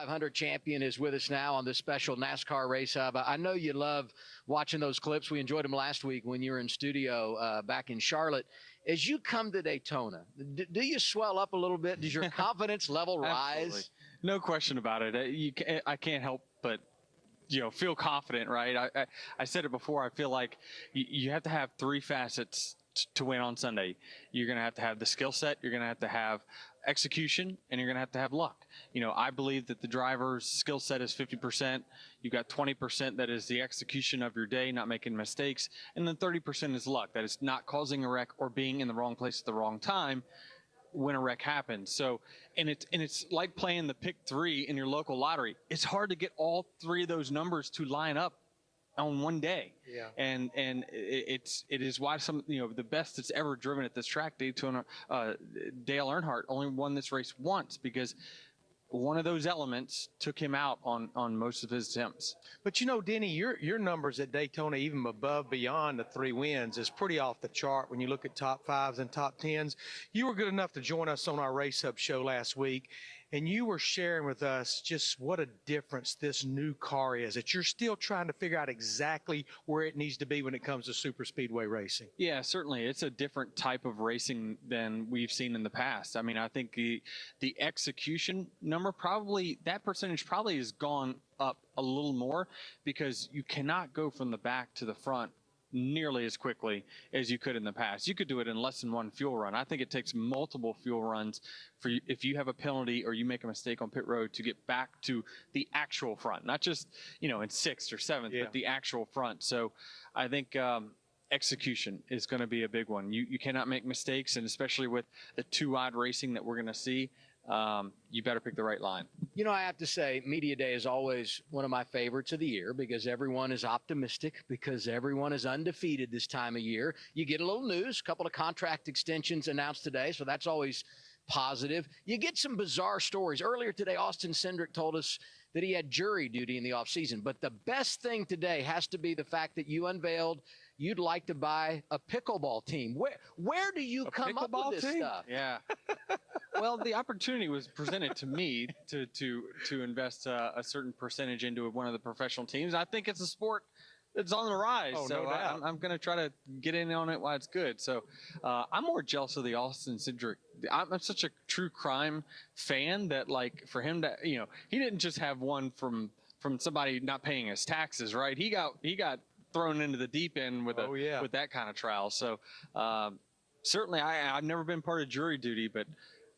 500 champion is with us now on this special NASCAR Race Hub. I know you love watching those clips. We enjoyed them last week when you were in studio back in Charlotte. As you come to Daytona, do you swell up a little bit? Does your confidence level rise? Absolutely. No question about it. I can't help but feel confident, right? I said it before. I feel like you have to have three facets to win on Sunday. You're going to have the skill set, you're going to have execution, and you're going to have luck. I believe that the driver's skill set is 50%. You've got 20% that is the execution of your day, not making mistakes, and then 30% is luck. That is not causing a wreck or being in the wrong place at the wrong time when a wreck happens. So, and it's like playing the pick three in your local lottery. It's hard to get all three of those numbers to line up on one day. Yeah. And it is why some, the best that's ever driven at this track, Daytona, Dale Earnhardt only won this race once because one of those elements took him out on most of his attempts. But Denny, your numbers at Daytona, even beyond the 3 wins, is pretty off the chart when you look at top 5s and top 10s. You were good enough to join us on our Race Hub show last week, and you were sharing with us just what a difference this new car is, that you're still trying to figure out exactly where it needs to be when it comes to super speedway racing. Yeah, certainly. It's a different type of racing than we've seen in the past. I mean, I think the execution number that percentage probably has gone up a little more because you cannot go from the back to the front nearly as quickly as you could in the past. You could do it in less than one fuel run. I think it takes multiple fuel runs for you, if you have a penalty or you make a mistake on pit road, to get back to the actual front, not just in 6th or 7th, but the actual front. So I think execution is going to be a big one. You cannot make mistakes, and especially with the 2-wide racing that we're going to see, you better pick the right line. I have to say, Media Day is always one of my favorites of the year because everyone is optimistic, because everyone is undefeated this time of year. You get a little news, a couple of contract extensions announced today, so that's always positive. You get some bizarre stories. Earlier today, Austin Cindric told us that he had jury duty in the offseason. But the best thing today has to be the fact that you unveiled you'd like to buy a pickleball team. Where do you come up with this stuff? Yeah. Well, the opportunity was presented to me to invest a certain percentage into one of the professional teams. I think it's a sport that's on the rise. Oh, so no doubt. I'm going to try to get in on it while it's good. So I'm more jealous of the Austin Cindric. I'm such a true crime fan that, like, for him to, he didn't just have one from somebody not paying his taxes, right? He got thrown into the deep end with with that kind of trial. So certainly I've never been part of jury duty, but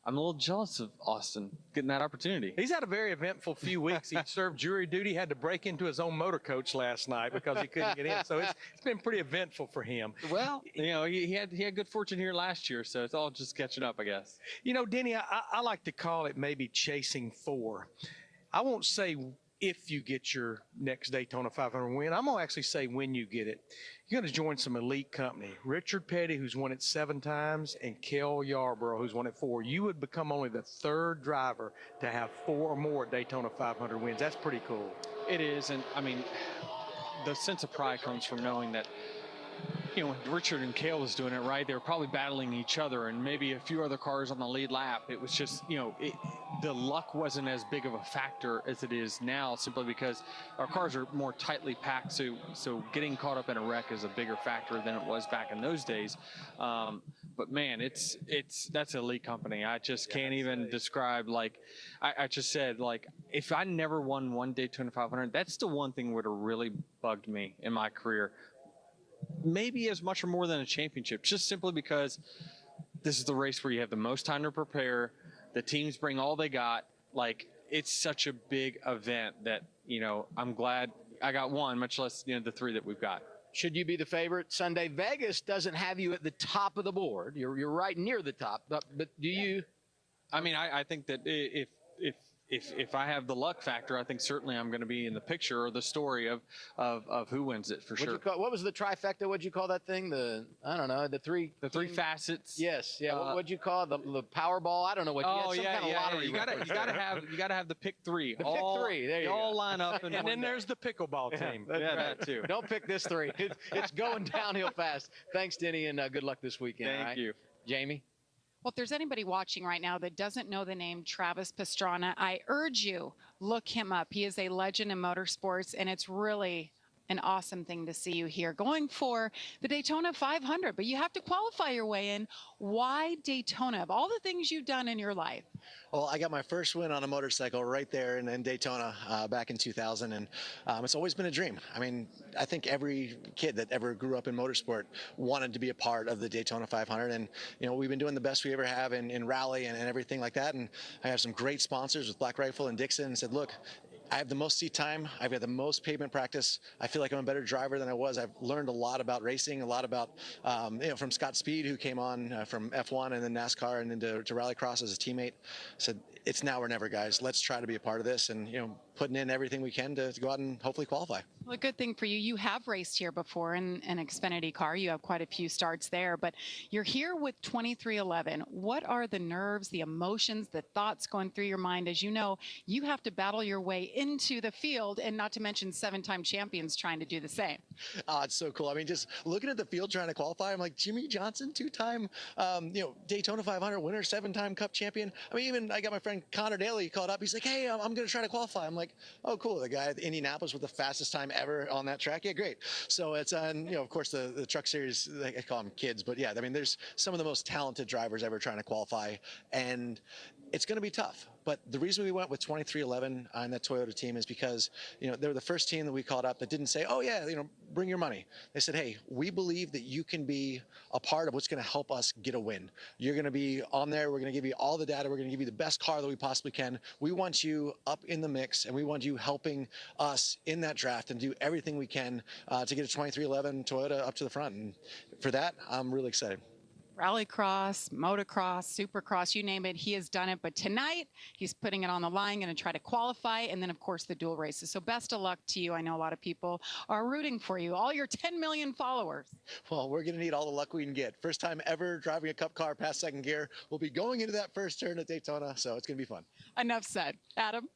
I'm a little jealous of Austin getting that opportunity. He's had a very eventful few weeks. He served jury duty, had to break into his own motor coach last night because he couldn't get in. So it's been pretty eventful for him. Well, he had good fortune here last year, so it's all just catching up, I guess. Denny, I like to call it maybe chasing 4. I won't say if you get your next Daytona 500 win. I'm going to actually say when you get it. You're going to join some elite company. Richard Petty, who's won it 7 times, and Cale Yarborough, who's won it 4. You would become only the 3rd driver to have 4 or more Daytona 500 wins. That's pretty cool. It is, and I mean, the sense of pride comes from knowing that, when Richard and Cale was doing it, right, they were probably battling each other and maybe a few other cars on the lead lap. It was just, the luck wasn't as big of a factor as it is now, simply because our cars are more tightly packed. So getting caught up in a wreck is a bigger factor than it was back in those days. But man, that's elite company. I just can't even describe. Like I just said, like, if I never won one Daytona 500, that's the one thing that would have really bugged me in my career. Maybe as much or more than a championship, just simply because this is the race where you have the most time to prepare. The teams bring all they got. Like, it's such a big event that, I'm glad I got one, much less, the 3 that we've got. Should you be the favorite Sunday? Vegas doesn't have you at the top of the board. You're right near the top, but do you? I mean, I think that if I have the luck factor, I think certainly I'm going to be in the picture or the story of who wins it for sure. What was the trifecta? What'd you call that thing? The three facets. Yes, yeah. What'd you call it? The Powerball? I don't know what. Some kind of lottery. You gotta have the pick 3. The pick 3. There you go. All line up, and then there's the pickleball team. Yeah, that too. Don't pick this 3. It's going downhill fast. Thanks, Denny, and good luck this weekend. Thank you, Jamie. Well, if there's anybody watching right now that doesn't know the name Travis Pastrana, I urge you, look him up. He is a legend in motorsports, and it's really an awesome thing to see you here going for the Daytona 500, but you have to qualify your way in. Why Daytona? Of all the things you've done in your life. Well, I got my first win on a motorcycle right there in Daytona back in 2000, and it's always been a dream. I mean, I think every kid that ever grew up in motorsport wanted to be a part of the Daytona 500, and we've been doing the best we ever have in rally and everything like that. And I have some great sponsors with Black Rifle and Dixon, and said, look, I have the most seat time. I've got the most pavement practice. I feel like I'm a better driver than I was. I've learned a lot about racing, a lot about, from Scott Speed, who came on from F1 and then NASCAR and into Rallycross as a teammate. Said, it's now or never, guys. Let's try to be a part of this, and putting in everything we can to go out and hopefully qualify. Well, a good thing for you, you have raced here before in an Xfinity car. You have quite a few starts there, but you're here with 2311. What are the nerves, the emotions, the thoughts going through your mind as you have to battle your way into the field, and not to mention 7-time champions trying to do the same? Oh, it's so cool. I mean, just looking at the field trying to qualify, I'm like, Jimmy Johnson, 2-time, Daytona 500 winner, 7-time Cup champion. I mean, even I got my friend Connor Daly called up. He's like, hey, I'm going to try to qualify. I'm like, oh, cool. The guy at Indianapolis with the fastest time ever on that track. Yeah, great. So it's on, of course, the truck series, I call them kids, but yeah, I mean, there's some of the most talented drivers ever trying to qualify, and it's going to be tough. But the reason we went with 2311 on that Toyota team is because, they were the first team that we called up that didn't say, oh yeah, bring your money. They said, hey, we believe that you can be a part of what's going to help us get a win. You're going to be on there. We're going to give you all the data. We're going to give you the best car that we possibly can. We want you up in the mix, and we want you helping us in that draft and do everything we can to get a 2311 Toyota up to the front. And for that, I'm really excited. Rallycross, motocross, supercross, you name it, he has done it. But tonight, he's putting it on the line, going to try to qualify, and then, of course, the dual races. So best of luck to you. I know a lot of people are rooting for you, all your 10 million followers. Well, we're going to need all the luck we can get. First time ever driving a Cup car past second gear. We'll be going into that first turn at Daytona, so it's going to be fun. Enough said. Adam?